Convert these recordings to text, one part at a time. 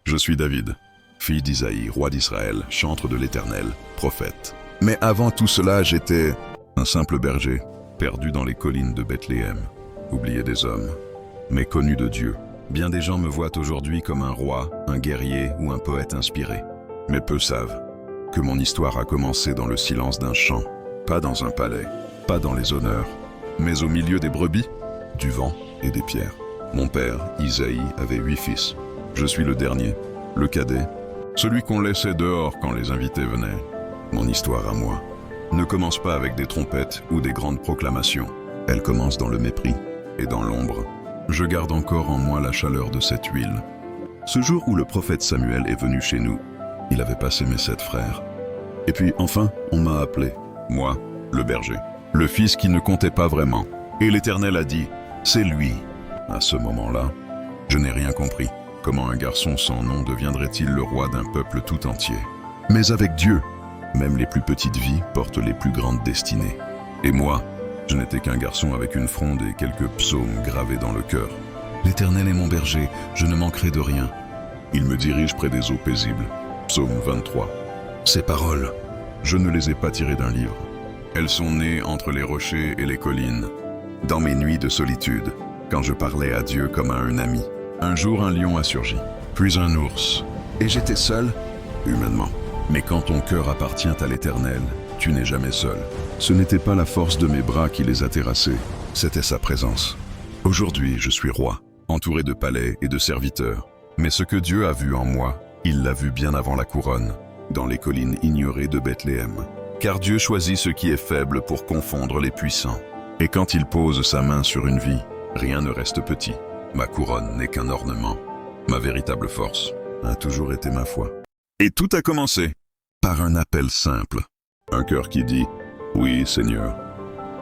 Je suis David, fille d'Isaïe, roi d'Israël, chantre de l'Éternel, prophète. Mais avant tout cela, j'étais un simple berger, perdu dans les collines de Bethléem, oublié des hommes, mais connu de Dieu. Bien des gens me voient aujourd'hui comme un roi, un guerrier ou un poète inspiré. Mais peu savent que mon histoire a commencé dans le silence d'un champ, pas dans un palais, pas dans les honneurs, mais au milieu des brebis, du vent et des pierres. Mon père, Isaïe, avait 8 fils. Je suis le dernier, le cadet, celui qu'on laissait dehors quand les invités venaient. Mon histoire à moi ne commence pas avec des trompettes ou des grandes proclamations. Elle commence dans le mépris et dans l'ombre. Je garde encore en moi la chaleur de cette huile. Ce jour où le prophète Samuel est venu chez nous, il avait passé mes 7 frères. Et puis enfin, on m'a appelé, moi, le berger, le fils qui ne comptait pas vraiment. Et l'Éternel a dit, c'est lui. À ce moment-là, je n'ai rien compris. Comment un garçon sans nom deviendrait-il le roi d'un peuple tout entier? Mais avec Dieu, même les plus petites vies portent les plus grandes destinées. Et moi, je n'étais qu'un garçon avec une fronde et quelques psaumes gravés dans le cœur. L'Éternel est mon berger, je ne manquerai de rien. Il me dirige près des eaux paisibles. Psaume 23. Ces paroles, je ne les ai pas tirées d'un livre. Elles sont nées entre les rochers et les collines, dans mes nuits de solitude, quand je parlais à Dieu comme à un ami. Un jour, un lion a surgi, puis un ours. Et j'étais seul, humainement. Mais quand ton cœur appartient à l'Éternel, tu n'es jamais seul. Ce n'était pas la force de mes bras qui les a terrassés, c'était sa présence. Aujourd'hui, je suis roi, entouré de palais et de serviteurs. Mais ce que Dieu a vu en moi, il l'a vu bien avant la couronne, dans les collines ignorées de Bethléem. Car Dieu choisit ce qui est faible pour confondre les puissants. Et quand il pose sa main sur une vie, rien ne reste petit. Ma couronne n'est qu'un ornement. Ma véritable force a toujours été ma foi. Et tout a commencé par un appel simple. Un cœur qui dit « Oui, Seigneur ».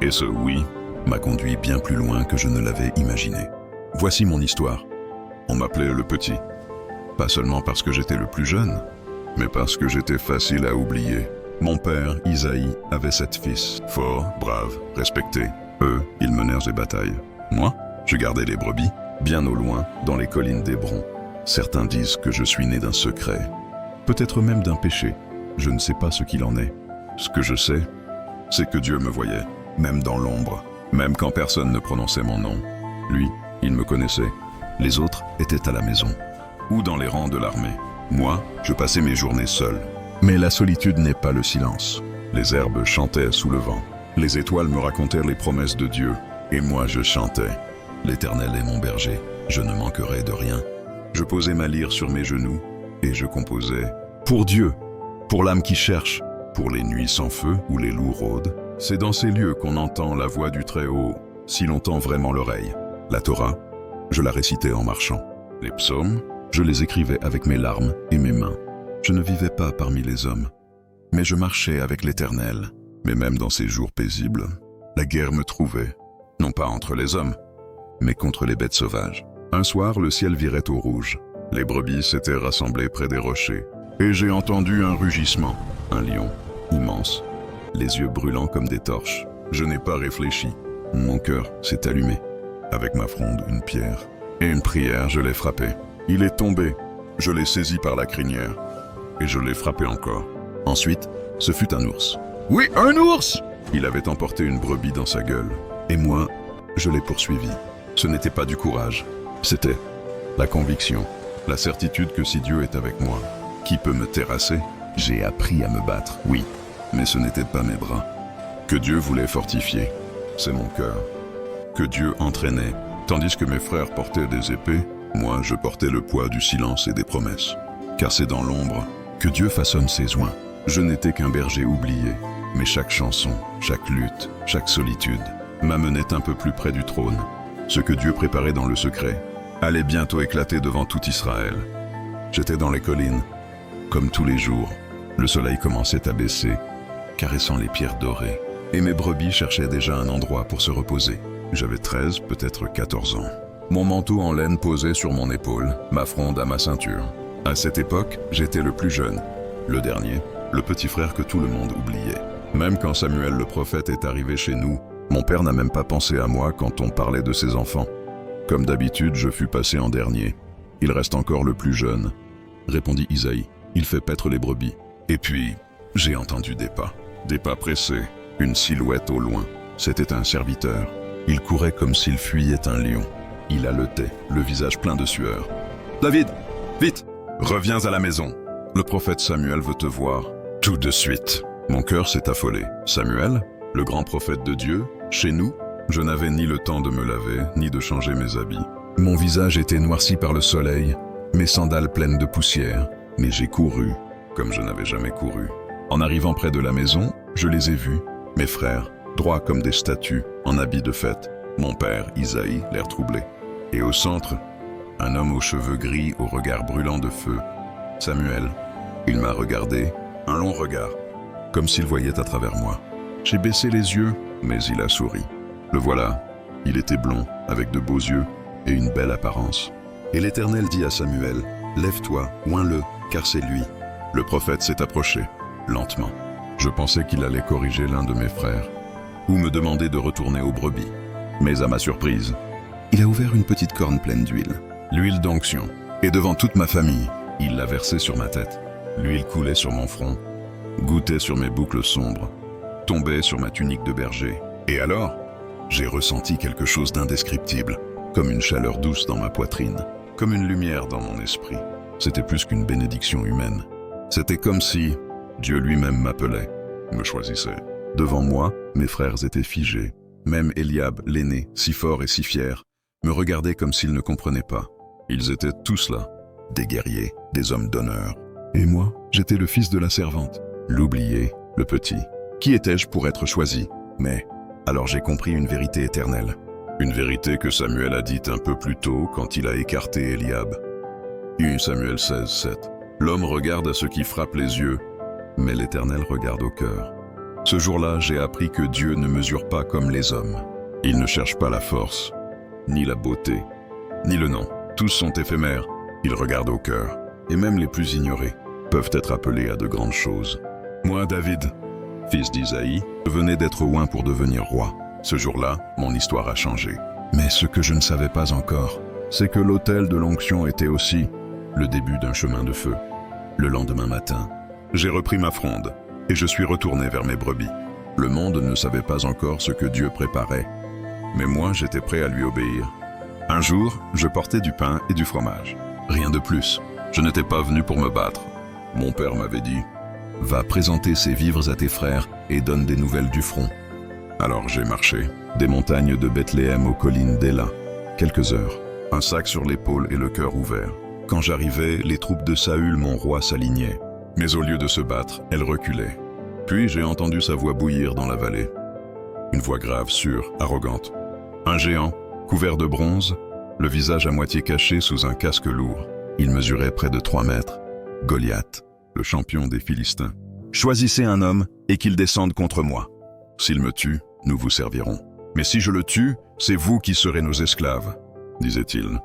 Et ce « oui » m'a conduit bien plus loin que je ne l'avais imaginé. Voici mon histoire. On m'appelait le petit. Pas seulement parce que j'étais le plus jeune, mais parce que j'étais facile à oublier. Mon père, Isaïe, avait 7 fils, forts, braves, respectés. Eux, ils menèrent des batailles. Moi, je gardais les brebis, bien au loin, dans les collines d'Hébron. Certains disent que je suis né d'un secret, peut-être même d'un péché. Je ne sais pas ce qu'il en est. Ce que je sais, c'est que Dieu me voyait, même dans l'ombre, même quand personne ne prononçait mon nom. Lui, il me connaissait. Les autres étaient à la maison, ou dans les rangs de l'armée. Moi, je passais mes journées seul. Mais la solitude n'est pas le silence. Les herbes chantaient sous le vent. Les étoiles me racontèrent les promesses de Dieu. Et moi, je chantais. L'Éternel est mon berger, je ne manquerai de rien. Je posais ma lyre sur mes genoux, et je composais. Pour Dieu, pour l'âme qui cherche, pour les nuits sans feu où les loups rôdent. C'est dans ces lieux qu'on entend la voix du Très-Haut, si l'on tend vraiment l'oreille. La Torah, je la récitais en marchant. Les psaumes, je les écrivais avec mes larmes et mes mains. Je ne vivais pas parmi les hommes, mais je marchais avec l'Éternel. Mais même dans ces jours paisibles, la guerre me trouvait, non pas entre les hommes, mais contre les bêtes sauvages. Un soir, le ciel virait au rouge. Les brebis s'étaient rassemblées près des rochers, et j'ai entendu un rugissement, un lion, immense, les yeux brûlants comme des torches. Je n'ai pas réfléchi. Mon cœur s'est allumé. Avec ma fronde, une pierre et une prière, je l'ai frappé. Il est tombé. Je l'ai saisi par la crinière, et je l'ai frappé encore. Ensuite, ce fut un ours. Oui, un ours! Il avait emporté une brebis dans sa gueule. Et moi, je l'ai poursuivi. Ce n'était pas du courage, c'était la conviction, la certitude que si Dieu est avec moi, qui peut me terrasser? J'ai appris à me battre, oui, mais ce n'étaient pas mes bras. Que Dieu voulait fortifier, c'est mon cœur. Que Dieu entraînait, tandis que mes frères portaient des épées, moi je portais le poids du silence et des promesses. Car c'est dans l'ombre que Dieu façonne ses oins. Je n'étais qu'un berger oublié, mais chaque chanson, chaque lutte, chaque solitude m'amenait un peu plus près du trône. Ce que Dieu préparait dans le secret allait bientôt éclater devant tout Israël. J'étais dans les collines, comme tous les jours. Le soleil commençait à baisser, caressant les pierres dorées, et mes brebis cherchaient déjà un endroit pour se reposer. J'avais 13, peut-être 14 ans. Mon manteau en laine posait sur mon épaule, ma fronde à ma ceinture. À cette époque, j'étais le plus jeune, le dernier, le petit frère que tout le monde oubliait. Même quand Samuel le prophète est arrivé chez nous, mon père n'a même pas pensé à moi quand on parlait de ses enfants. Comme d'habitude, je fus passé en dernier. Il reste encore le plus jeune. répondit Isaïe. Il fait paître les brebis. Et puis, j'ai entendu des pas pressés, une silhouette au loin. C'était un serviteur. Il courait comme s'il fuyait un lion. Il haletait, le visage plein de sueur. « David, vite, reviens à la maison. Le prophète Samuel veut te voir. Tout de suite. » Mon cœur s'est affolé. Samuel, le grand prophète de Dieu, chez nous? Je n'avais ni le temps de me laver, ni de changer mes habits. Mon visage était noirci par le soleil, mes sandales pleines de poussière. Mais j'ai couru, comme je n'avais jamais couru. En arrivant près de la maison, je les ai vus, mes frères, droits comme des statues, en habits de fête. Mon père, Isaïe, l'air troublé. Et au centre, un homme aux cheveux gris, au regard brûlant de feu. Samuel. Il m'a regardé, un long regard, comme s'il voyait à travers moi. J'ai baissé les yeux, mais il a souri. Le voilà, il était blond, avec de beaux yeux et une belle apparence. Et l'Éternel dit à Samuel, « Lève-toi, oins-le, car c'est lui. » Le prophète s'est approché, lentement. Je pensais qu'il allait corriger l'un de mes frères, ou me demander de retourner aux brebis. Mais à ma surprise, il a ouvert une petite corne pleine d'huile, l'huile d'onction, et devant toute ma famille, il l'a versée sur ma tête. L'huile coulait sur mon front, goûtait sur mes boucles sombres, tombait sur ma tunique de berger. Et alors, j'ai ressenti quelque chose d'indescriptible, comme une chaleur douce dans ma poitrine, comme une lumière dans mon esprit. C'était plus qu'une bénédiction humaine. C'était comme si Dieu lui-même m'appelait, me choisissait. Devant moi, mes frères étaient figés. Même Eliab, l'aîné, si fort et si fier, me regardait comme s'il ne comprenait pas. Ils étaient tous là, des guerriers, des hommes d'honneur. Et moi, j'étais le fils de la servante, l'oublié, le petit. Qui étais-je pour être choisi? Mais alors j'ai compris une vérité éternelle. Une vérité que Samuel a dite un peu plus tôt quand il a écarté Eliab. 1 Samuel 16, 7. L'homme regarde à ce qui frappe les yeux, mais l'Éternel regarde au cœur. Ce jour-là, j'ai appris que Dieu ne mesure pas comme les hommes. Il ne cherche pas la force, ni la beauté, ni le nom. Tous sont éphémères. Il regarde au cœur. Et même les plus ignorés peuvent être appelés à de grandes choses. Moi, David, fils d'Isaïe, je venais d'être oint pour devenir roi. Ce jour-là, mon histoire a changé. Mais ce que je ne savais pas encore, c'est que l'autel de l'onction était aussi le début d'un chemin de feu. Le lendemain matin, j'ai repris ma fronde et je suis retourné vers mes brebis. Le monde ne savait pas encore ce que Dieu préparait, mais moi j'étais prêt à lui obéir. Un jour, je portais du pain et du fromage. Rien de plus. Je n'étais pas venu pour me battre. Mon père m'avait dit « Va présenter ces vivres à tes frères et donne des nouvelles du front. » Alors j'ai marché, des montagnes de Bethléem aux collines d'Éla, quelques heures, un sac sur l'épaule et le cœur ouvert. Quand j'arrivais, les troupes de Saül, mon roi, s'alignaient. Mais au lieu de se battre, elles reculaient. Puis j'ai entendu sa voix bouillir dans la vallée. Une voix grave, sûre, arrogante. Un géant, couvert de bronze, le visage à moitié caché sous un casque lourd. Il mesurait près de 3 mètres. Goliath, le champion des Philistins. « Choisissez un homme et qu'il descende contre moi. S'il me tue, nous vous servirons. Mais si je le tue, c'est vous qui serez nos esclaves, » disait-il.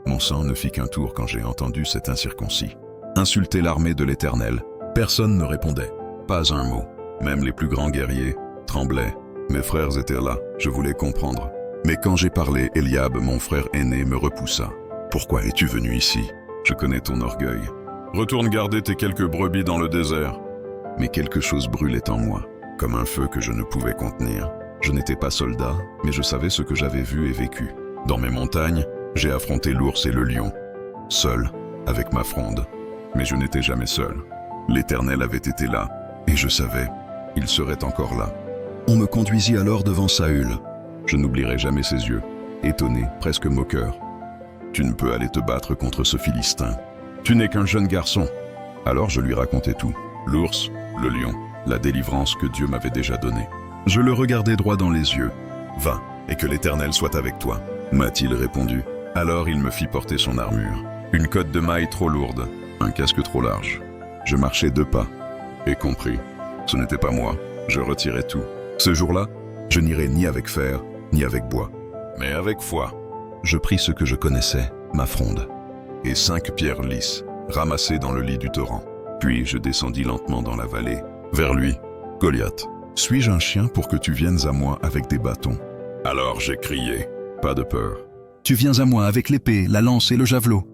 Mon sang ne fit qu'un tour quand j'ai entendu cet incirconcis insulter l'armée de l'Éternel. Personne ne répondait, pas un mot. Même les plus grands guerriers tremblaient. Mes frères étaient là, je voulais comprendre. Mais quand j'ai parlé, Eliab, mon frère aîné, me repoussa. « Pourquoi es-tu venu ici? Je connais ton orgueil. Retourne garder tes quelques brebis dans le désert. » Mais quelque chose brûlait en moi, comme un feu que je ne pouvais contenir. Je n'étais pas soldat, mais je savais ce que j'avais vu et vécu. Dans mes montagnes, j'ai affronté l'ours et le lion, seul, avec ma fronde. Mais je n'étais jamais seul. L'Éternel avait été là, et je savais, il serait encore là. On me conduisit alors devant Saül. Je n'oublierai jamais ses yeux, étonné, presque moqueur. « Tu ne peux aller te battre contre ce Philistin. Tu n'es qu'un jeune garçon. » Alors je lui racontai tout. L'ours, le lion, la délivrance que Dieu m'avait déjà donnée. Je le regardai droit dans les yeux. « Va, et que l'Éternel soit avec toi. » m'a-t-il répondu. Alors il me fit porter son armure. Une cotte de mailles trop lourde, un casque trop large. Je marchais 2 pas, et compris. Ce n'était pas moi, je retirais tout. Ce jour-là, je n'irai ni avec fer, ni avec bois, mais avec foi. Je pris ce que je connaissais, ma fronde, et 5 pierres lisses, ramassées dans le lit du torrent. Puis je descendis lentement dans la vallée, vers lui. « Goliath, suis-je un chien pour que tu viennes à moi avec des bâtons ?» Alors j'ai crié, pas de peur. « Tu viens à moi avec l'épée, la lance et le javelot. »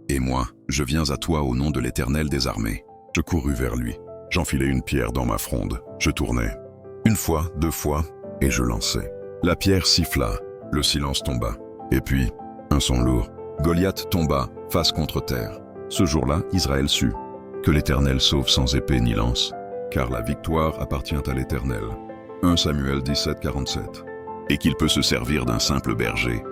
Et moi, je viens à toi au nom de l'Éternel des armées. » Je courus vers lui. J'enfilai une pierre dans ma fronde. Je tournai. Une fois, 2 fois, et je lançai. La pierre siffla. Le silence tomba. Et puis, un son lourd. Goliath tomba, face contre terre. Ce jour-là, Israël sut que l'Éternel sauve sans épée ni lance, car la victoire appartient à l'Éternel. 1 Samuel 17, 47. Et qu'il peut se servir d'un simple berger,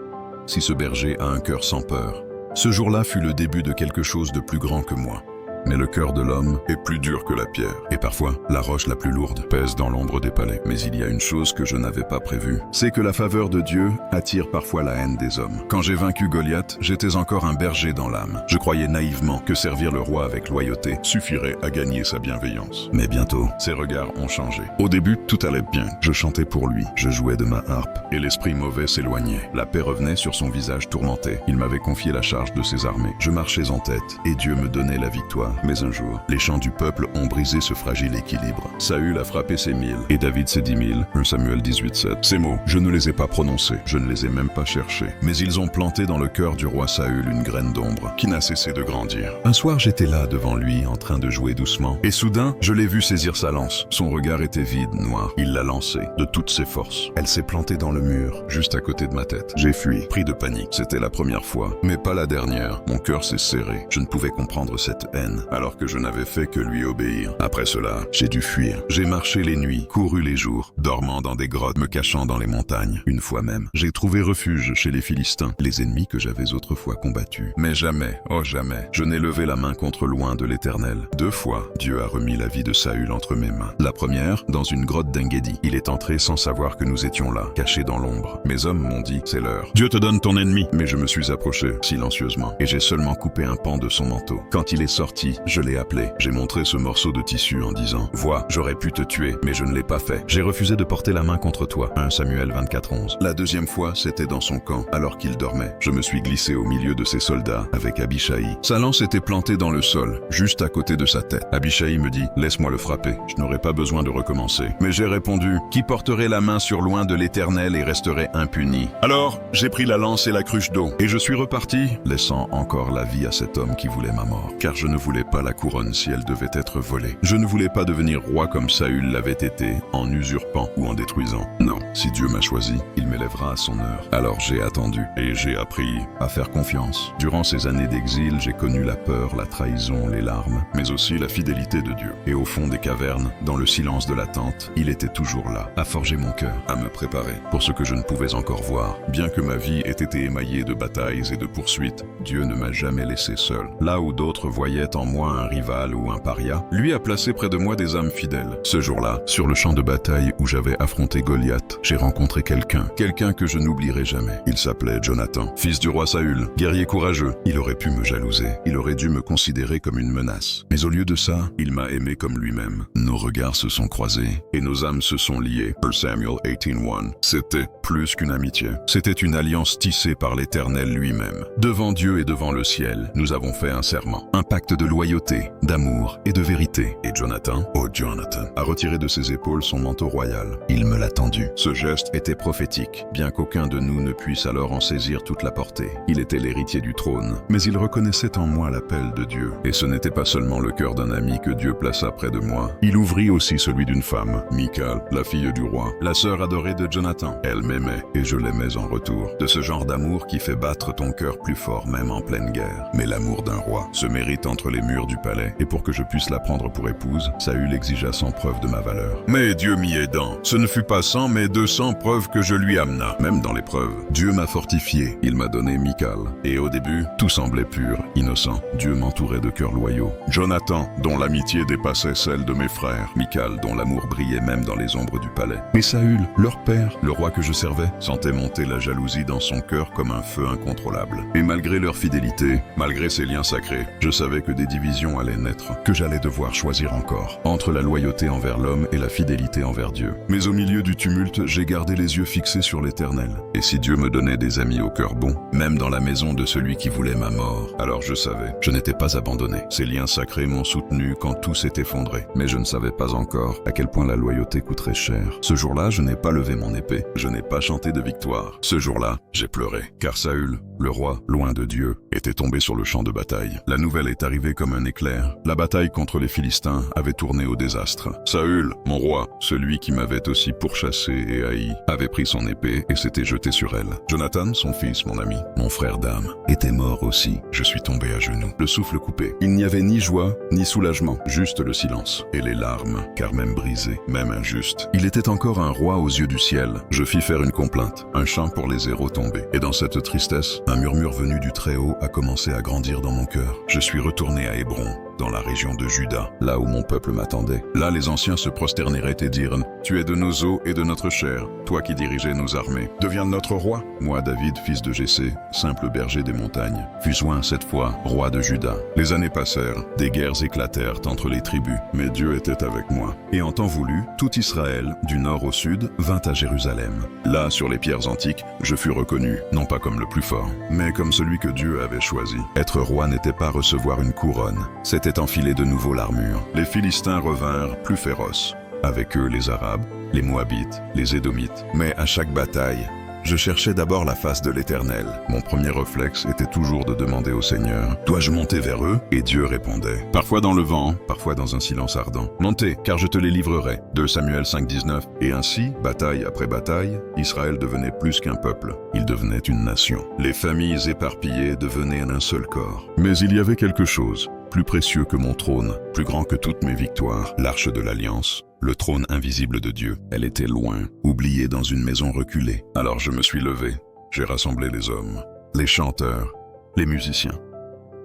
si ce berger a un cœur sans peur. Ce jour-là fut le début de quelque chose de plus grand que moi. Mais le cœur de l'homme est plus dur que la pierre. Et parfois, la roche la plus lourde pèse dans l'ombre des palais. Mais il y a une chose que je n'avais pas prévue. C'est que la faveur de Dieu attire parfois la haine des hommes. Quand j'ai vaincu Goliath, j'étais encore un berger dans l'âme. Je croyais naïvement que servir le roi avec loyauté suffirait à gagner sa bienveillance. Mais bientôt, ses regards ont changé. Au début, tout allait bien. Je chantais pour lui. Je jouais de ma harpe. Et l'esprit mauvais s'éloignait. La paix revenait sur son visage tourmenté. Il m'avait confié la charge de ses armées. Je marchais en tête et Dieu me donnait la victoire. Mais un jour, les chants du peuple ont brisé ce fragile équilibre. Saül a frappé ses 1000 et David ses 10 000. 1 Samuel 18, 7. Ces mots, je ne les ai pas prononcés, je ne les ai même pas cherchés. Mais ils ont planté dans le cœur du roi Saül une graine d'ombre qui n'a cessé de grandir. Un soir, j'étais là devant lui en train de jouer doucement. Et soudain, je l'ai vu saisir sa lance. Son regard était vide, noir. Il l'a lancée de toutes ses forces. Elle s'est plantée dans le mur, juste à côté de ma tête. J'ai fui, pris de panique. C'était la première fois, mais pas la dernière. Mon cœur s'est serré. Je ne pouvais comprendre cette haine, alors que je n'avais fait que lui obéir. Après cela, j'ai dû fuir. J'ai marché les nuits, couru les jours, dormant dans des grottes, me cachant dans les montagnes. Une fois même, j'ai trouvé refuge chez les Philistins, les ennemis que j'avais autrefois combattus. Mais jamais, oh jamais, je n'ai levé la main contre loin de l'Éternel. 2 fois, Dieu a remis la vie de Saül entre mes mains. La première, dans une grotte d'Engedi. Il est entré sans savoir que nous étions là, cachés dans l'ombre. Mes hommes m'ont dit, c'est l'heure. Dieu te donne ton ennemi. Mais je me suis approché, silencieusement, et j'ai seulement coupé un pan de son manteau. Quand il est sorti, je l'ai appelé. J'ai montré ce morceau de tissu en disant « Vois, j'aurais pu te tuer, mais je ne l'ai pas fait. J'ai refusé de porter la main contre toi. » 1 Samuel 24, 11. La deuxième fois, c'était dans son camp, alors qu'il dormait. Je me suis glissé au milieu de ses soldats, avec Abishai. Sa lance était plantée dans le sol, juste à côté de sa tête. Abishai me dit « Laisse-moi le frapper, je n'aurai pas besoin de recommencer. » Mais j'ai répondu « Qui porterait la main sur loin de l'Éternel et resterait impuni ?» Alors, j'ai pris la lance et la cruche d'eau, et je suis reparti, laissant encore la vie à cet homme qui voulait ma mort, car je ne voulais pas la couronne si elle devait être volée. Je ne voulais pas devenir roi comme Saül l'avait été, en usurpant ou en détruisant. Non, si Dieu m'a choisi, il m'élèvera à son heure. Alors j'ai attendu, et j'ai appris à faire confiance. Durant ces années d'exil, j'ai connu la peur, la trahison, les larmes, mais aussi la fidélité de Dieu. Et au fond des cavernes, dans le silence de l'attente, il était toujours là, à forger mon cœur, à me préparer pour ce que je ne pouvais encore voir. Bien que ma vie ait été émaillée de batailles et de poursuites, Dieu ne m'a jamais laissé seul. Là où d'autres voyaient en moi un rival ou un paria, lui a placé près de moi des âmes fidèles. Ce jour-là, sur le champ de bataille où j'avais affronté Goliath, j'ai rencontré quelqu'un que je n'oublierai jamais. Il s'appelait Jonathan, fils du roi Saül, guerrier courageux. Il aurait pu me jalouser, il aurait dû me considérer comme une menace. Mais au lieu de ça, il m'a aimé comme lui-même. Nos regards se sont croisés et nos âmes se sont liées. 1 Samuel 18:1. C'était plus qu'une amitié. C'était une alliance tissée par l'Éternel lui-même. Devant Dieu et devant le ciel, nous avons fait un serment, un pacte de loyauté, d'amour et de vérité. Et Jonathan, oh Jonathan, a retiré de ses épaules son manteau royal. Il me l'a tendu. Ce geste était prophétique, bien qu'aucun de nous ne puisse alors en saisir toute la portée. Il était l'héritier du trône, mais il reconnaissait en moi l'appel de Dieu. Et ce n'était pas seulement le cœur d'un ami que Dieu plaça près de moi. Il ouvrit aussi celui d'une femme, Michal, la fille du roi, la sœur adorée de Jonathan. Elle m'aimait et je l'aimais en retour. De ce genre d'amour qui fait battre ton cœur plus fort même en pleine guerre. Mais l'amour d'un roi se mérite entre les murs du palais, et pour que je puisse la prendre pour épouse, Saül exigea 100 preuves de ma valeur. Mais Dieu m'y aidant, ce ne fut pas 100 mais 200 preuves que je lui amena. Même dans l'épreuve, Dieu m'a fortifié, il m'a donné Michal. Et au début, tout semblait pur, innocent. Dieu m'entourait de cœurs loyaux. Jonathan, dont l'amitié dépassait celle de mes frères. Michal, dont l'amour brillait même dans les ombres du palais. Mais Saül, leur père, le roi que je servais, sentait monter la jalousie dans son cœur comme un feu incontrôlable. Et malgré leur fidélité, malgré ces liens sacrés, je savais que des division allait naître, que j'allais devoir choisir encore, entre la loyauté envers l'homme et la fidélité envers Dieu. Mais au milieu du tumulte, j'ai gardé les yeux fixés sur l'Éternel. Et si Dieu me donnait des amis au cœur bon, même dans la maison de celui qui voulait ma mort, alors je savais, je n'étais pas abandonné. Ces liens sacrés m'ont soutenu quand tout s'est effondré. Mais je ne savais pas encore à quel point la loyauté coûterait cher. Ce jour-là, je n'ai pas levé mon épée, je n'ai pas chanté de victoire. Ce jour-là, j'ai pleuré, car Saül, le roi, loin de Dieu, était tombé sur le champ de bataille. La nouvelle est arrivée comme un éclair. La bataille contre les Philistins avait tourné au désastre. Saül, mon roi, celui qui m'avait aussi pourchassé et haï, avait pris son épée et s'était jeté sur elle. Jonathan, son fils, mon ami, mon frère d'âme, était mort aussi. Je suis tombé à genoux, le souffle coupé. Il n'y avait ni joie, ni soulagement, juste le silence et les larmes, car même brisé, même injuste, il était encore un roi aux yeux du ciel. Je fis faire une complainte, un chant pour les héros tombés. Et dans cette tristesse, un murmure venu du Très-Haut a commencé à grandir dans mon cœur. Je suis retourné à Hébron, dans la région de Juda, là où mon peuple m'attendait. Là, les anciens se prosterneraient et dirent « Tu es de nos os et de notre chair, toi qui dirigeais nos armées. Deviens notre roi ?» Moi, David, fils de Jessé, simple berger des montagnes, fus oint cette fois roi de Juda. Les années passèrent, des guerres éclatèrent entre les tribus, mais Dieu était avec moi. Et en temps voulu, tout Israël, du nord au sud, vint à Jérusalem. Là, sur les pierres antiques, je fus reconnu, non pas comme le plus fort, mais comme celui que Dieu avait choisi. Être roi n'était pas recevoir une couronne, c'était enfiler de nouveau l'armure. Les Philistins revinrent plus féroces. Avec eux les Arabes, les Moabites, les Édomites. Mais à chaque bataille, je cherchais d'abord la face de l'Éternel. Mon premier réflexe était toujours de demander au Seigneur « Dois-je monter vers eux ?» Et Dieu répondait, parfois dans le vent, parfois dans un silence ardent. « Montez, car je te les livrerai. » 2 Samuel 5,19. Et ainsi, bataille après bataille, Israël devenait plus qu'un peuple. Il devenait une nation. Les familles éparpillées devenaient un seul corps. Mais il y avait quelque chose, plus précieux que mon trône, plus grand que toutes mes victoires, l'arche de l'Alliance. Le trône invisible de Dieu, elle était loin, oubliée dans une maison reculée. Alors je me suis levé, j'ai rassemblé les hommes, les chanteurs, les musiciens.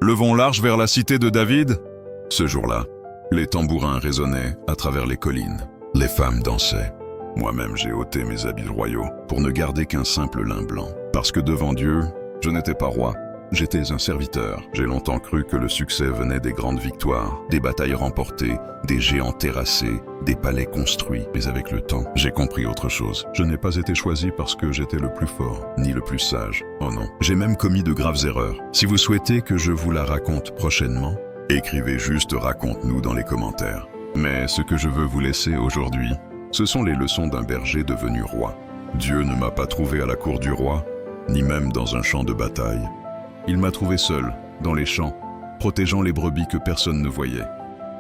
Levons l'arche vers la cité de David. Ce jour-là, les tambourins résonnaient à travers les collines. Les femmes dansaient. Moi-même j'ai ôté mes habits royaux pour ne garder qu'un simple lin blanc. Parce que devant Dieu, je n'étais pas roi. J'étais un serviteur. J'ai longtemps cru que le succès venait des grandes victoires, des batailles remportées, des géants terrassés, des palais construits. Mais avec le temps, j'ai compris autre chose. Je n'ai pas été choisi parce que j'étais le plus fort, ni le plus sage. Oh non. J'ai même commis de graves erreurs. Si vous souhaitez que je vous la raconte prochainement, écrivez juste « raconte-nous » dans les commentaires. Mais ce que je veux vous laisser aujourd'hui, ce sont les leçons d'un berger devenu roi. Dieu ne m'a pas trouvé à la cour du roi, ni même dans un champ de bataille. Il m'a trouvé seul, dans les champs, protégeant les brebis que personne ne voyait.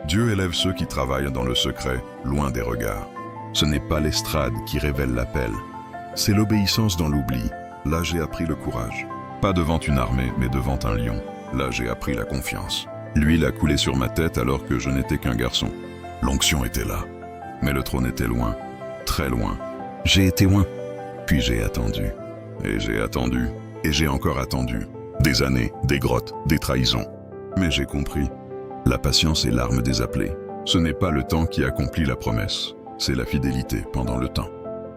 Dieu élève ceux qui travaillent dans le secret, loin des regards. Ce n'est pas l'estrade qui révèle l'appel, c'est l'obéissance dans l'oubli. Là j'ai appris le courage. Pas devant une armée, mais devant un lion. Là j'ai appris la confiance. L'huile a coulé sur ma tête alors que je n'étais qu'un garçon. L'onction était là, mais le trône était loin, très loin. J'ai été loin, puis j'ai attendu. Et j'ai attendu, et j'ai encore attendu. Des années, des grottes, des trahisons. Mais j'ai compris. La patience est l'arme des appelés. Ce n'est pas le temps qui accomplit la promesse, c'est la fidélité pendant le temps.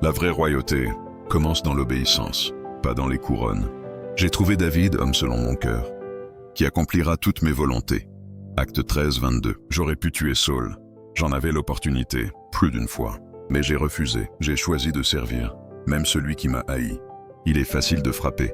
La vraie royauté commence dans l'obéissance, pas dans les couronnes. J'ai trouvé David, homme selon mon cœur, qui accomplira toutes mes volontés. Acte 13, 22. J'aurais pu tuer Saul. J'en avais l'opportunité, plus d'une fois. Mais j'ai refusé, j'ai choisi de servir, même celui qui m'a haï. Il est facile de frapper.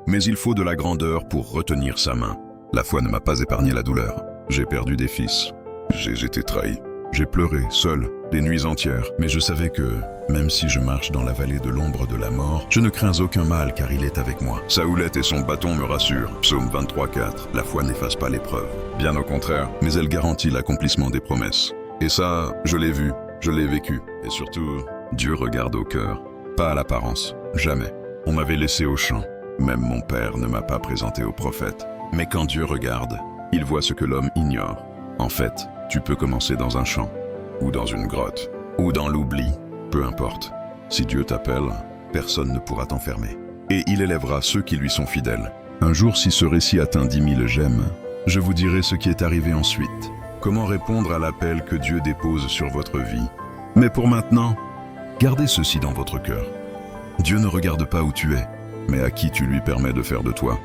Mais il faut de la grandeur pour retenir sa main. La foi ne m'a pas épargné la douleur. J'ai perdu des fils. J'ai été trahi. J'ai pleuré, seul, des nuits entières. Mais je savais que, même si je marche dans la vallée de l'ombre de la mort, je ne crains aucun mal car il est avec moi. Sa houlette et son bâton me rassurent. Psaume 23, 4. La foi n'efface pas l'épreuve. Bien au contraire, mais elle garantit l'accomplissement des promesses. Et ça, je l'ai vu, je l'ai vécu. Et surtout, Dieu regarde au cœur, pas à l'apparence. Jamais. On m'avait laissé au champ. Même mon père ne m'a pas présenté au prophète. Mais quand Dieu regarde, il voit ce que l'homme ignore. En fait, tu peux commencer dans un champ, ou dans une grotte, ou dans l'oubli, peu importe. Si Dieu t'appelle, personne ne pourra t'enfermer. Et il élèvera ceux qui lui sont fidèles. Un jour, si ce récit atteint 10 000 j'aime, je vous dirai ce qui est arrivé ensuite. Comment répondre à l'appel que Dieu dépose sur votre vie. Mais pour maintenant, gardez ceci dans votre cœur. Dieu ne regarde pas où tu es, mais à qui tu lui permets de faire de toi.